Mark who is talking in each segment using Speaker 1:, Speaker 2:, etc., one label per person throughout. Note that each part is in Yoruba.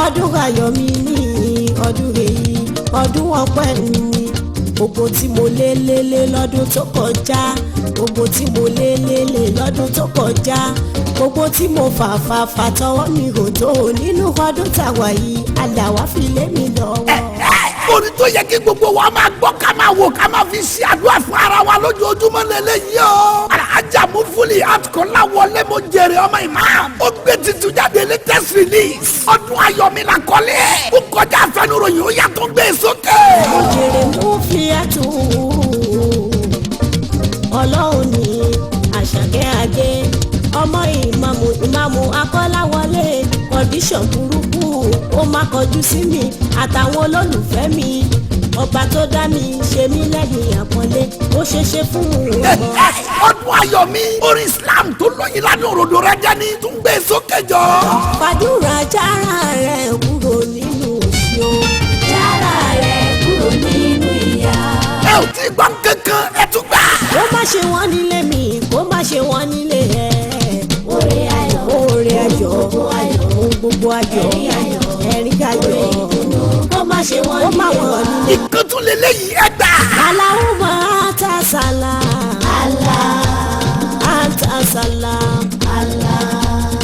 Speaker 1: ọdún ayọ̀ mi ní ọdún èyí ọdún ọpẹ́ mi gbogbo tí mo lé lọ́dún tó kọjá gbogbo tí mo lé lọ́dún tó kọjá gbogbo tí mo fà tọwọ́ mi hò tó nínú ọdún tàwa yìí aláwa fi lé mi lọ́wọ́.
Speaker 2: orin tó yẹ kí gbogbo wa máa gbọ́ ká máa wò ká máa fi ṣe àdúrà fún ara wa lójoojúmọ́ lélẹ́yìí o. Alhaja Mufuli Àtúkọ́lá wọlé mo jèrè ọmọ imam. ó gbé titun jáde latest release. ọdún ayọ̀ mi la kọ́lé. ó kọjá àfẹnuròyìn ó yàtọ̀ gbé sókè.
Speaker 1: mo jèrè Mufuli Àtú ọlọ́run ní Àṣàkẹ́ Adé ọmọ ìmáàmù Akọ́láwọlé kọ́ndíṣọ̀n burúkú ó má kọjú sí mi àtàwọn olólùfẹ́ mi ọba tó dá mi ṣe mí lẹ́yìn àpọ́nlé ó ṣeéṣe fún un.
Speaker 2: ọdún ayọ̀ mi orin Islam tó lóyin lánàá òròdó rẹ jẹ́ ní tún gbé sókè jọ.
Speaker 1: fàdúrà jára rẹ̀ kúrò nínú òṣì o jára rẹ̀ kúrò nínú ìyà.
Speaker 2: ẹ ò tí gbọ́ kankan ẹ tún gbà.
Speaker 1: kó má ṣe wọ́n nílé mi kó má ṣe wọ́n nílé ẹ̀. oore ayọ̀ ohun gbogbo ayọ̀ ẹ̀rín ayọ̀ kó má ṣe wọ́n nílé.
Speaker 2: ìkan tún lélẹ́yìí ẹ gbà.
Speaker 1: Allahumma anta salam anta salam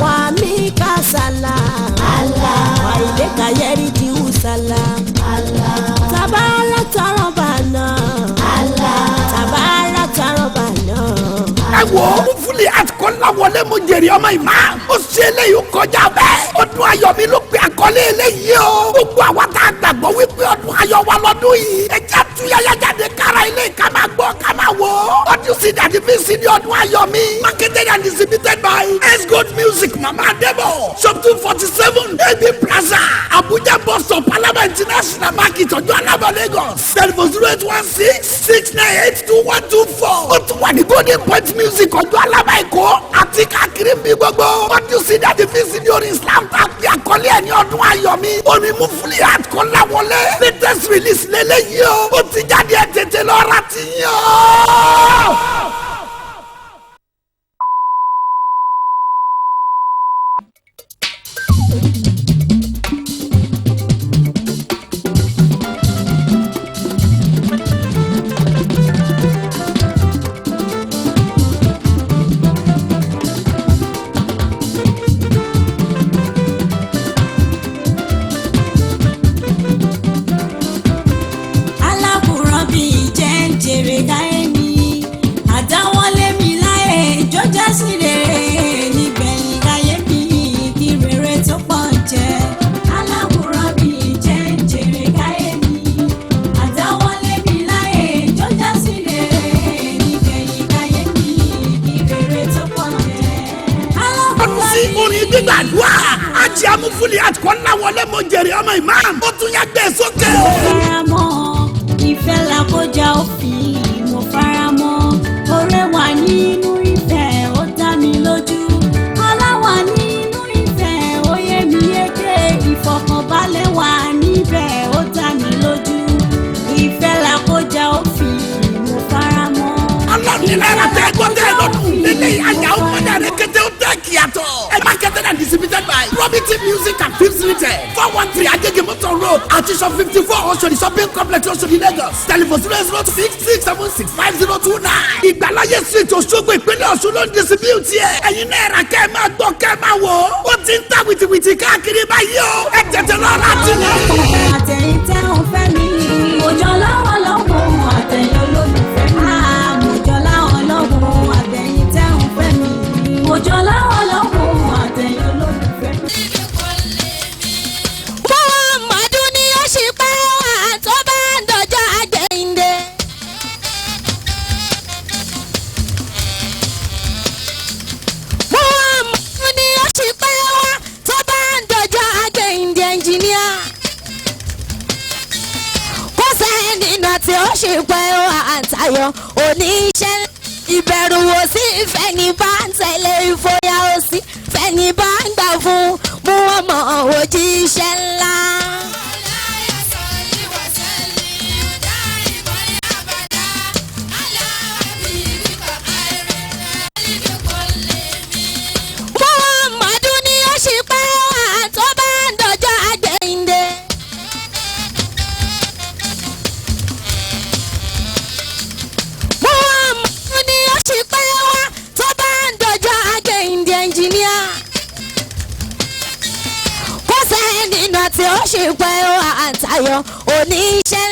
Speaker 1: wa minka salam wa ilayka yarji'u salam tabarakta rabbana tabarakta rabbana.
Speaker 2: ẹ wo Mufuli Àtúkọ́lá wọlé mo jèrè ọmọ imam. ó ṣe eléyìí ó kọjá bẹ́ẹ̀. ọdún ayọ̀ mi ló pe àkọlé eléyìí o. gbogbo àwa tá a gbàgbọ́ wípé ọdún ayọ̀ wa lọ́dún yìí. ẹ jẹ́ tuyaya jáde kára ilé ká máa gbọ́ ká máa wò. ọdún sí dàdí bí sí ní ọdún ayọ̀ mi. marketed and distributed by S Gold Music Mama Adebo. shop 247 AB Plaza Abuja bus stop Alaba International Market ọjọ́ Alaba Lagos. telephone 08166982124. ó tún wà ní Golden Point Music ọjọ́ Alaba Èkó àti káàkiri bí gbogbo. ọdún sí dàdí bí sí ní orin Islam tá a fi àkọlé ẹ̀ ní ọdún ayọ̀ mi. orin Mufuli Àtúkọ́lá wọlé latest release lélẹ́yìí o. ó ti jáde ẹ̀ tètè lọ́ra ti yàn. Mufuli Àtúkọ́lá wọlé mo jèrè ọmọ imam. ó tún yá gbé sókè.
Speaker 1: mo fara mọ́ ìfẹ́ làkọjá òfin mo fara mọ́ oore wà nínú ìfẹ́ ó dá mi lójú ọlá wà nínú ìfẹ́ ó yé mi yéké ìfọ̀kànbalẹ̀ wà níbẹ̀ ó dá mi lójú ìfẹ́ làkọjá òfin mo fara mọ́.
Speaker 2: ọlọ́run ní náírà tẹ́ gbọ́dọ̀ ẹ lọ́dún ilé ìyá ó kọjá rẹ kété ó tẹ́ kíyàtọ̀. ẹ marketed and distributed by Probity Music and Films Limited 413 Agege Motor Road àti shop 54 Oshodi shopping complex Oshodi Lagos. telephone 00666765029. ìgbàláyé street Òṣogbo ìpínlẹ̀ Ọ̀ṣun ló ń distribute ẹ̀. ẹ̀yin náírà kẹ́ ẹ máa gbọ́ kẹ́ ẹ máa wò ó. ó ti ń ta wìtìwìtì káàkiri báyìí o. ẹ tètè lọ láti ní.
Speaker 1: àtẹ̀yìntẹ́ ò fẹ́ mi òjò lọ́wọ́ lọ́wọ́ àtẹ̀yìn olólùfẹ́ mi. àmùjọ láwọn lọ́wọ́ àtẹ̀yìntẹ́ ò fẹ́ mi òjò lọ́wọ́ lọ́wọ́ àtẹ̀yìn olólùfẹ́ mi.
Speaker 3: Muhammadu ni ó ṣì pẹ́ wá tó bá ń dọjọ́ àgbẹ̀yìndé. Muhammadu ni ó ṣì pẹ́ wá tó bá ń dọjọ́ àgbẹ̀yìndé ẹnjìníà. Kò sẹ́ni náà tí ó ṣì pẹ́ wá àtayọ̀ oníṣẹ́ ìbẹ̀rù wò sí fẹ́ni bá ń tẹ̀lé ìfòyà ó sí fẹ́ni bá ń gbà fún Muhammad òjíṣẹ́ ńlá. Muhammadu ni ó ṣì pẹ́ wá tó bá ń dọjọ́ àgbẹ̀ tí ó ṣì pẹ́ ó àtayọ̀ oníṣẹ́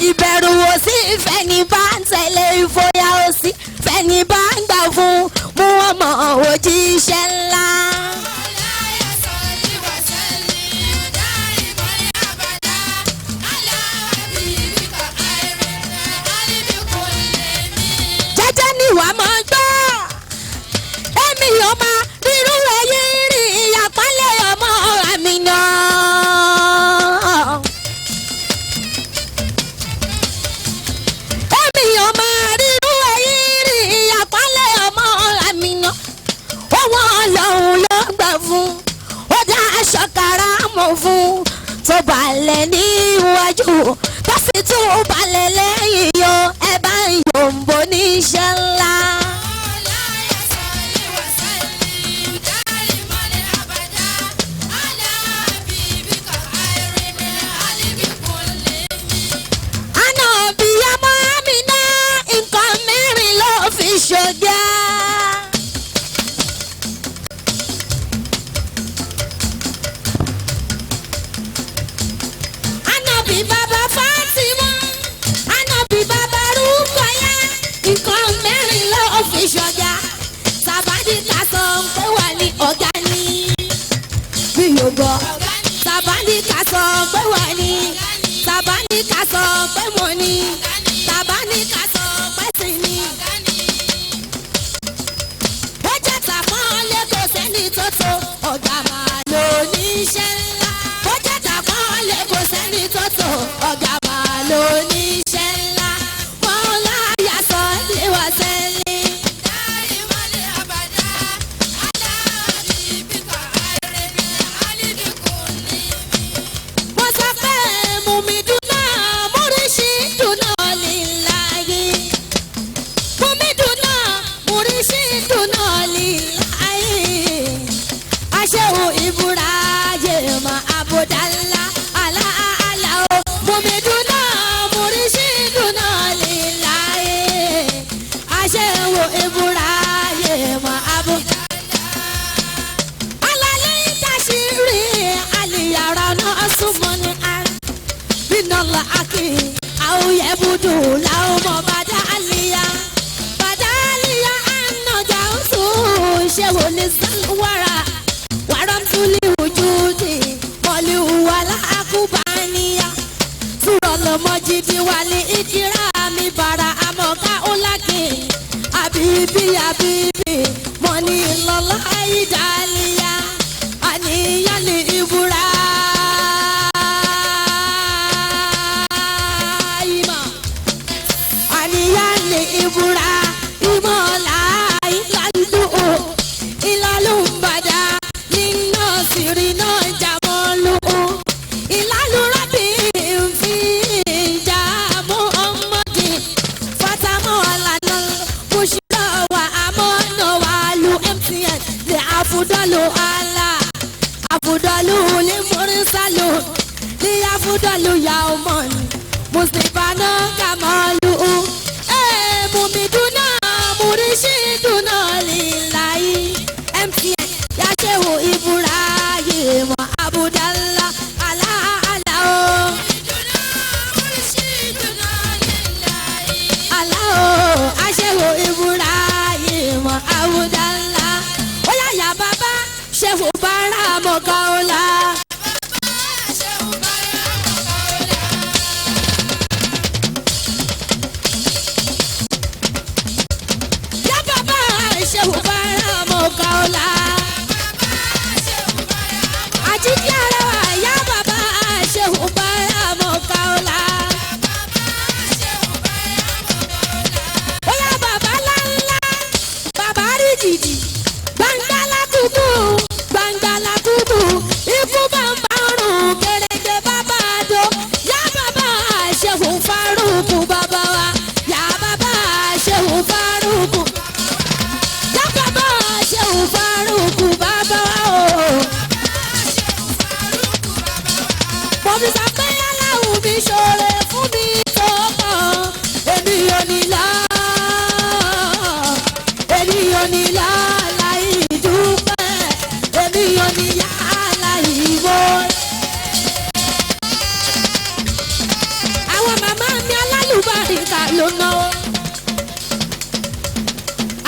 Speaker 3: ìbẹ̀rù ò sí fẹ́ni bá ń tẹ̀lé ìfòyà ò sí fẹ́ni bá ń gbà fún mú ọmọ òjíṣẹ́ ńlá. jẹ́jẹ́ ni wàá máa gbọ́ èmi ò máa rírú ẹyẹ rí ìyàpálẹ̀ ọmọ àmì náà. èmi ò máa rírú ẹyẹ rí ìyàpálẹ̀ ọmọ àmì náà. owó ọlọ́run ló gbà fún ó dá aṣọ karamọ́ fún tó balẹ̀ níwájú tó sì tún balẹ̀ lẹ́yìn yọ ẹ bá ń yòǹbó níṣẹ́ ńlá. Ṣọjá. Ànábì bàbá Fátímà, ànábì bàbá Rúkọ̀yà, nǹkan mẹ́rin ló fi ṣọjá. Sàbádì ká sọ pé wà ní ọ̀gá ni. Bí yóò gbọ́. Sàbádì ká sọ pé wà ní. Sàbádì ká sọ pé mo ní. Sàbádì ká sọ pé sì ní. Tótó ọ̀gá máa lò níṣẹ́ ńlá. Bọ́jẹ̀tà kan lè kó sẹ́ni tótó ọ̀gá máa lò níṣẹ́ ńlá. Wọ́n láyà sọ lé wá sẹ́lẹ̀. Dáì mọ́lẹ̀ àbàdà, aláàbí bíkọ̀ àìrèmí, àlìbí kò ní mí. Mo sọ pé mùmí dùnà, múrísì dùnà líláyé. Mùmí dùnà, múrísì dùnà líláyé. Aṣẹ́wó Ibrahim Abudallah aláàlá o mọ̀mẹ́dúnà mọ̀rísìdúnà líláyé. Aṣẹ́wó Ibrahim Abudallah. Alálẹ́ ìtàṣírí àlìyàrá náà súnmọ́ ní àrùn. Bínọ́lá Akin àwòyẹ budú làwọn ọmọ bàdá àlìyá. Bàdá àlìyá ànàjà ń sùn ṣẹ́wó ní sálúwàrà. Waramtuli wujudi moli wala akubaniya surolo mojidi wali ikirami bara amoka ulaki abibi abibi moni lola idaliya aniya ni Ibrahima aniya ni Ibrahima la ilalu ilalu bada sirina jamolu ilalu rabi fi jamu amadi fatama alana mushira wa amono walu mtn le afudalu ala afudalu li mursalu li afudalu yauman muslimana kamalu mumiduna murishiduna lillahi mtn yasewo Ibrahim Abudallah aláàlá o. Alá o, aṣẹ́wó Ibrahim Abudallah. Ó yá yá bàbá ṣẹ́wó bára mọ̀gá ọ̀la. Yá bàbá ṣẹ́wó bára mọ̀gá ọ̀la. Àjíkí ara wa yá bàbá ṣẹ́wó bára mọ̀gá ọ̀la. Ó yá bàbá láńlá, bàbá rí jìjì, gbàngbàlá kúkú, gbàngbàlá kúkú, ikú bàbá rùn kéréje bàbá àdó. Yá bàbá ṣẹ́wó Farouk bàbá wa, yá bàbá ṣẹ́wó Farouk. Yá bàbá ṣẹ́wó Farouk bàbá wa o. Mo fi sọ pé aláwọ̀ mi ṣoore fún mi tó kàn. Ènìyàn nílá láì dúpẹ́. Ènìyàn níyà láì mọ̀. ló náwó.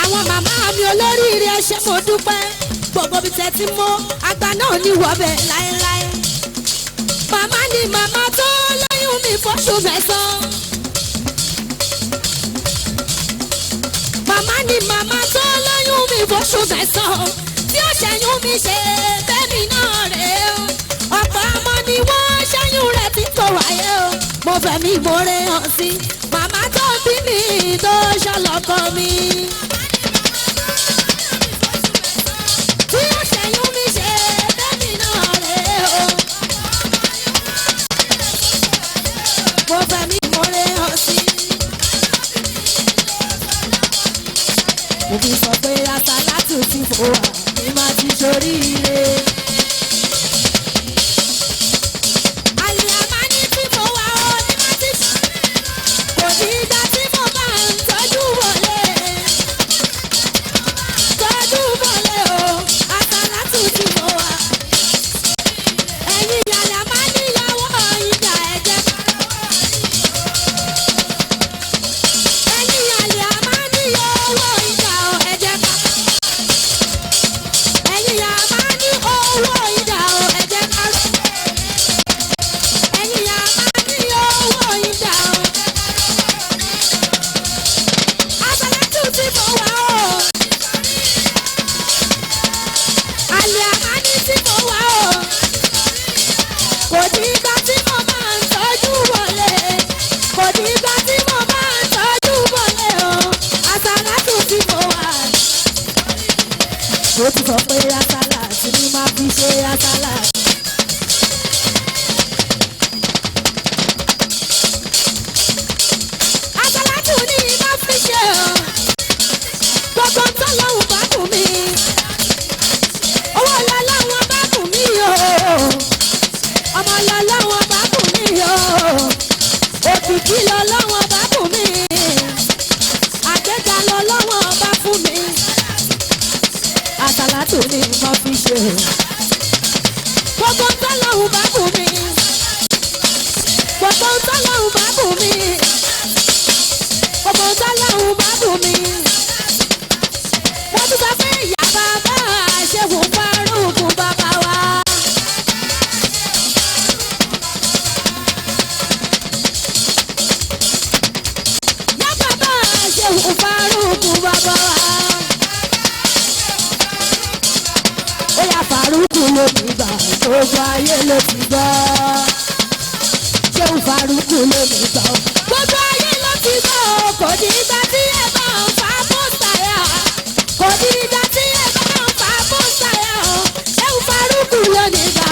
Speaker 3: àwọn màmá mi olóríire ẹ ṣé mo dúpẹ́ gbogbo bí tẹ́ ti mọ́ àgbà náà ní wọ́bẹ̀ láéláé. màmá ni màmá tó lóyún mi fóṣù mẹ́sàn-án. màmá ni màmá tó lóyún mi fóṣù mẹ́sàn-án. tí ó ṣẹ́yún mi ṣe bẹ́ẹ̀ni náà rèé o. ọ̀pọ̀ ọmọ ni wọ́n ṣẹ́yún rẹ̀ tí kò wáyé o. mo fẹ́ mi ìmoore hàn sí màmá tó bí mi tó ṣọlọ́kọ mi. tí ó ṣẹ́yún mi ṣe bẹ́ẹ̀ni náà rèé o. mo fẹ́ mi ìmoore hàn sí. mo fi sọ pé àsálàtù ti fò wá ní má ti ṣoríire. àlìyàmá ní tí mo wà ó ní má ti ṣoríire. kò ní ìgbà tí mo bá ń tọ́jú wọlé. tọ́jú wọlé o àsálàtù ti fò wá. ẹ̀yin àlìyàmá níyàwó ìjà ẹ̀jẹ̀ ẹ̀yin àlìyàmá níyàwó ìjà ẹ̀jẹ̀ ká. ẹ̀yin àmá ní owó ìjà ẹ̀jẹ̀ ká. ẹ̀yin àmá ní owó ìjà àsálàtù tí mo wà ó. àlìyàmá ní tí mo wà ó. kò dìgbà tí mo máa ń tọ́jú wọlé. kò dìgbà tí mo máa ń tọ́jú wọlé o. àsálàtù tí mo wà. ó ti sọ pé àsálàtù ni máa fi ṣe àsálàtù. àsálàtù ni máa fi ṣe o. gbogbo ń tọ́ lọ́hùn bá kù mí. owó ọ̀la láwọn bá kù mí o. ọmọ ọ̀la láwọn bá kù mí o. òkìkí lọ láwọn bá kù mí. àgbéga lọ láwọn bá fún mi. àsálàtù ni mo fi ṣe. gbogbo ń tọ́ lọ́hùn bá kù mí. gbogbo ń tọ́ lọ́hùn bá kù mí. gbogbo ń tọ́ lọ́hùn bá kù mí. wọ́n tún sọ pé ìyá bàbá ṣéwù Faruq bàbá wa. ìyá bàbá ṣéwù Faruq bàbá wa. ó yá Faruq ló ti gbà gbogbo ayé ló ti gbọ́. ṣéwù Faruq ló ti gbà gbogbo ayé ló ti gbọ́. kò ní ìgbà tí ẹ bá ń fa bóṣáyà. kò ní ìgbà tí ẹ bá ń fa bóṣáyà o. ṣéwù Faruq ló ti gbà.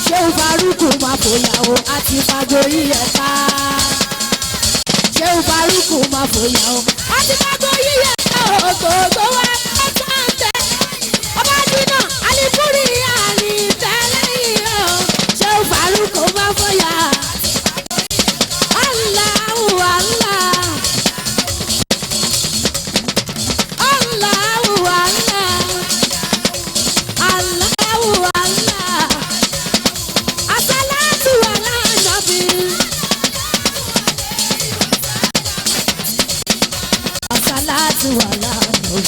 Speaker 3: ṣéwù Faruq máa fòyà o àti fagorí ẹ̀ ká. ṣéwù Faruq máa fòyà o àti fagorí ẹ̀ ká o. gbogbo wa ẹ̀ ká ń tẹ̀. ọba dínà alikuri àní tẹ́lẹ̀ yìí o. ṣéwù Faruq máa fòyà. Allahu Allah. Allahu Allah. Allahu Allah. Àsálàtù ala nabi. Àsálàtù ala nabi.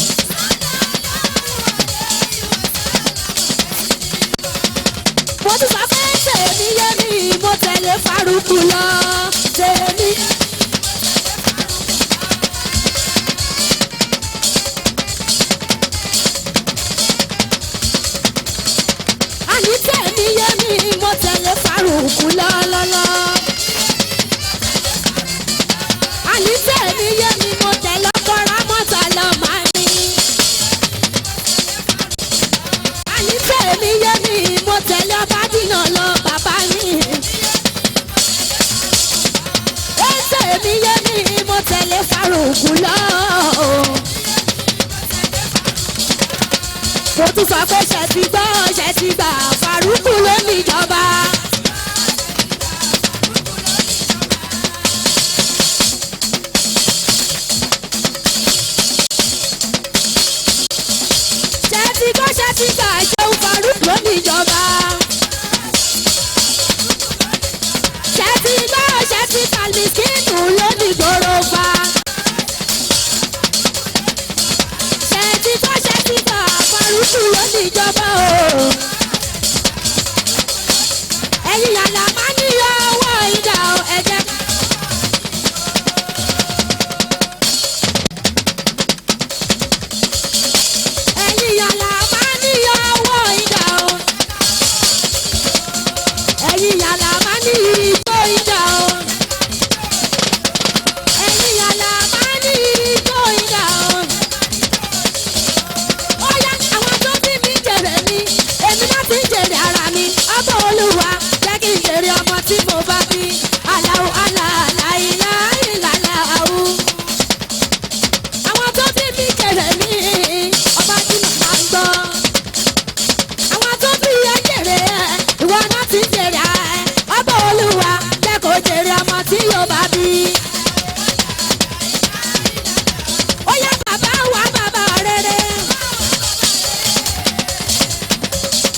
Speaker 3: mo tún sọ pé tèmi yé mi mo tẹ̀lé Faruq lọ. tèmi. àní tèmi yé mi mo tẹ̀lé Faruq lọ́lọ́lọ́. àní tèmi yé mi mo tẹ̀lé ọkọ̀ra mọ́tà lọ máa ní. àní tèmi yé mi mo tẹ̀lé ọba dínà lọ bàbá mi. tèmi yé mi mo tẹ̀lé Faruq lọ. mo tún sọ pé ṣe ti gbọ́ ṣe ti gbà Faruq ló níjọba. ṣe ti gbọ́ ṣe ti gbà ṣéwù Faruq ló níjọba. ṣe ti gbọ́ ṣe ti gbà Miskinu ló tí yóò bá bí. Ó yá bàbá wa bàbá rere.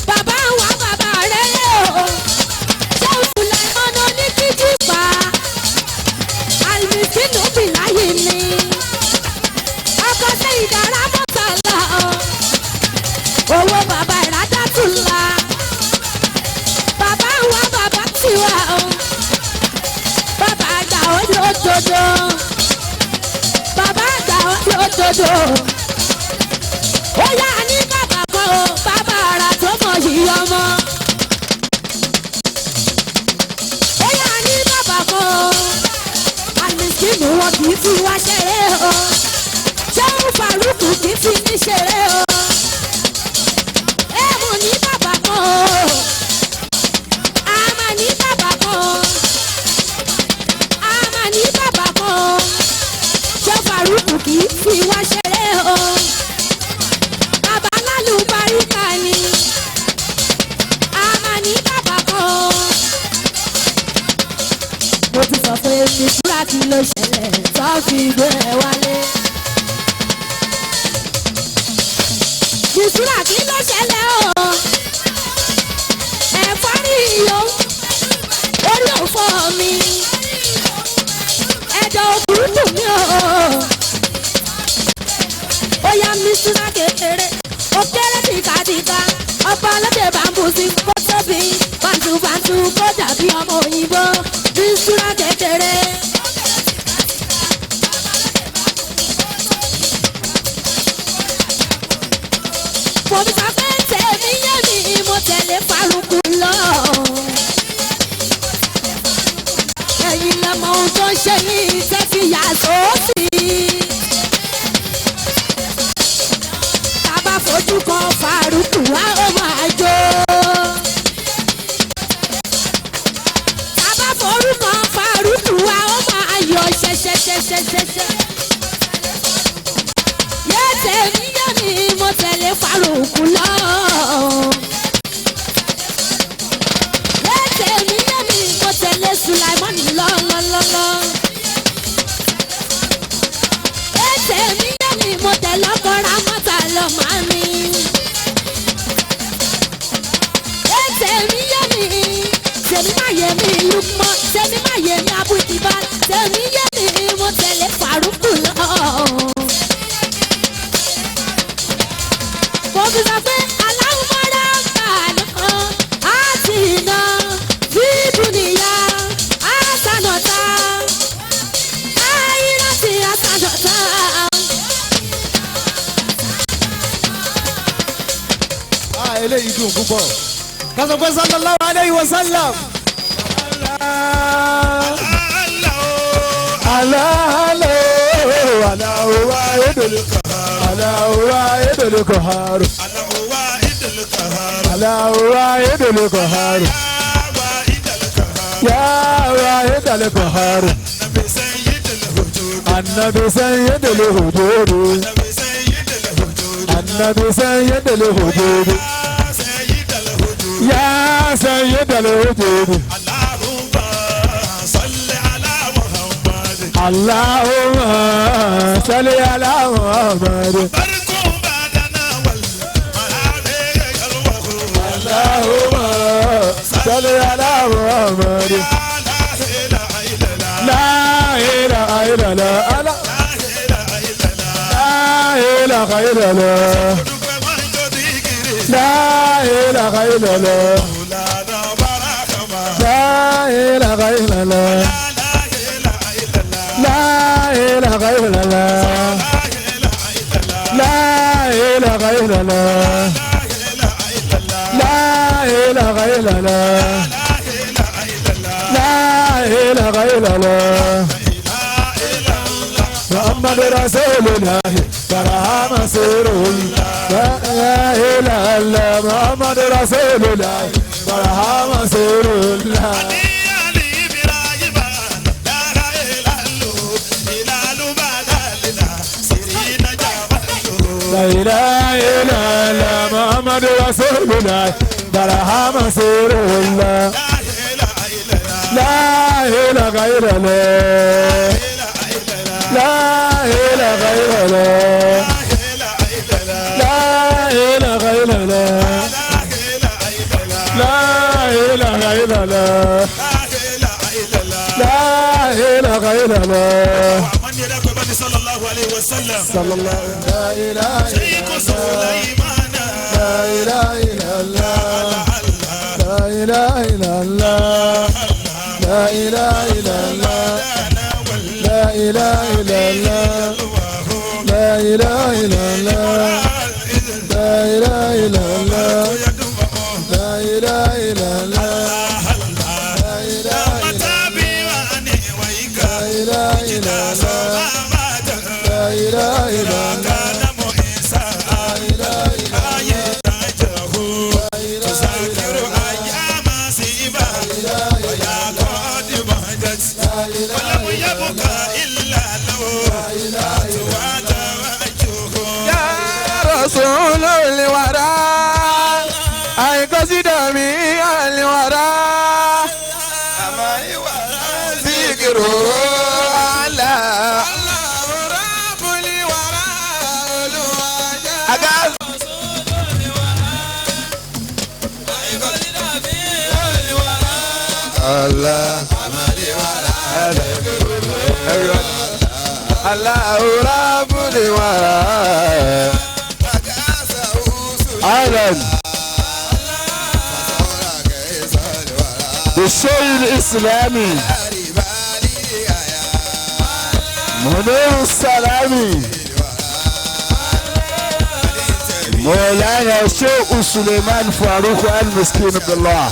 Speaker 3: Bàbá wa bàbá rere o. Sheikh Sulaimon Onikijipa. Àlùmísínú bìláyé ni. Ọkọ ṣe ìdára mọ́tàlá o. Owó bàbá ìrádàtúlá. Bàbá wa bàbá tiwa o. Bàbá àgbà olódodo. Bàbá àgbà olódodo. Ó yá ní bàbá kan o. Bàbá ara tó mọ̀ yìí ọmọ. Ó yá ní bàbá kan o. Àlùsínú wọn kì í fi wá ṣeré o. Ṣéun Faruq kì í fi ní ṣeré o. Mo ní bàbá kan o. A máa ní bàbá kan o. A máa ní bàbá kan o. Ṣé Faruq kì í fi wá ṣeré o. Bàbá lálùbáríkà ni. A máa ní bàbá kan o. Mo ti sọ pé ìṣúra kí ló ṣẹlẹ̀ tó fi gbé ẹ wálé. Ìṣúra kí ló ṣẹlẹ̀ o. Ẹ̀fọ́ rí iyọ̀ orí òfò mi. Ẹ̀dọ̀ òkúrúkú mi o. Ó yá mi súná kékeré. Ó kéré tìkàtìkà. Ọba ọlọ́dẹ bambú sí kó tóbi. Bàǹtùbàǹtù kó dàbí ọmọ òyìnbó. Mi súná kékeré. Mo fi sọ pé tèmi yé mi, mo tẹ̀lé Faruq lọ. Ẹ̀yin lọmọ ohun tó ń ṣe yìí tẹ́ fi yà sóòsì. Tábà fojú kan Faruq wá ó máa jó. Tábà fojú kan Faruq wá ó máa yọ ṣẹṣẹṣẹṣẹṣẹ. Yé tèmi yé mi, mo tẹ̀lé Faruq lọ. Yé tèmi yé mi, mo tẹ̀lé Sulaimon lọ. Yé tèmi yé mi, mo tẹ̀lé ọkọ̀ra mọ́ta lọ máa mi. Yé tèmi yé mi, tèmi má yé mi Lukman, tèmi má yé mi Abutiba, tèmi yé mi, mo tẹ̀lé Faruq lọ. Mo fi sọ pé aláwùmọ́ra bàánù àti iná fídùnìyà àsànọ̀tà àìrántí àsànọ̀tà.
Speaker 4: Eléyìí dùn púpọ̀. Kásán sallallahu alayhi wa sallam. Annabi sayyidul wujud. Annabi sayyidul wujud. Ya sayyidul wujud. Allahumma salli ala Muhammad. Allahumma salli ala Muhammad. La ilaha illallah. La ilaha illallah. La ilaha illallah. La ilaha illallah. La ilaha illallah. La ilaha illallah. La ilaha illallah. La ilaha illallah. Muhammad Rasulullah. Barahama Sirullah. La ilaha illallah. Muhammad Rasulullah. Barahama Sirullah. La ilaha illallah Muhammad Rasulullah Barahama Sirullah. La ilaha illallah. La ilaha illallah. La ilaha illallah. La ilaha illallah. La ilaha illallah.
Speaker 5: sallallahu alayhi wa sallam.
Speaker 4: Sallallahu la ilaha
Speaker 5: Sheikh Sulaimon.
Speaker 4: la ilaha illallah. La ilaha illallah. La ilaha illallah. La ilaha illallah. La ilaha illallah. La ilaha illallah. La ilaha illallah.
Speaker 6: Rasul al-wara, I consider me al-wara. Amai wara, zikru Allah. Rabbul wara, al-waja. Agas. Allah. Amai wara, Allah Rabbul wara.
Speaker 4: Ireland. The Sheikh Islami. Munir Salami. مولانا Sheikh Sulaimon Faruq al-Miskin Abdullah.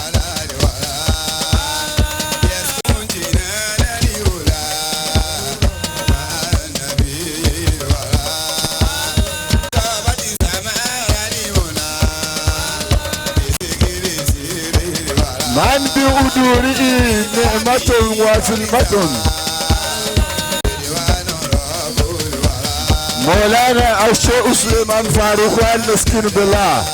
Speaker 4: من بأدوره نعمة وسلمة مولانا الشيخ سليمان فاروق المسكين بالله.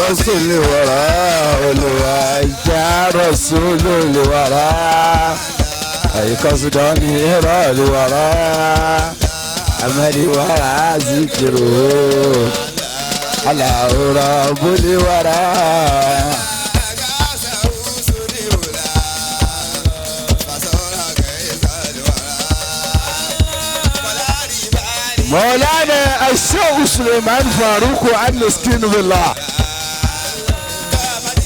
Speaker 4: رسول الوراء والوجه رسول الوراء أي قصداني إرى الوراء أملي وراء ذكره على رب الوراء. مولانا الشيخ سليمان فاروق المسكين بالله.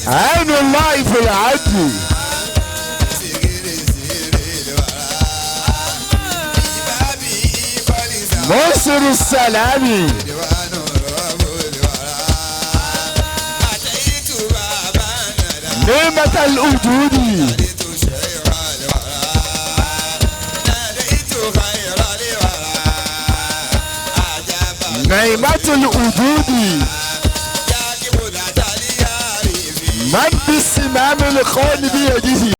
Speaker 4: عين الله في العدل. مصر السلامي. نعمة الوجود. نعمة الوجود. من بالسمام الخالد بيده.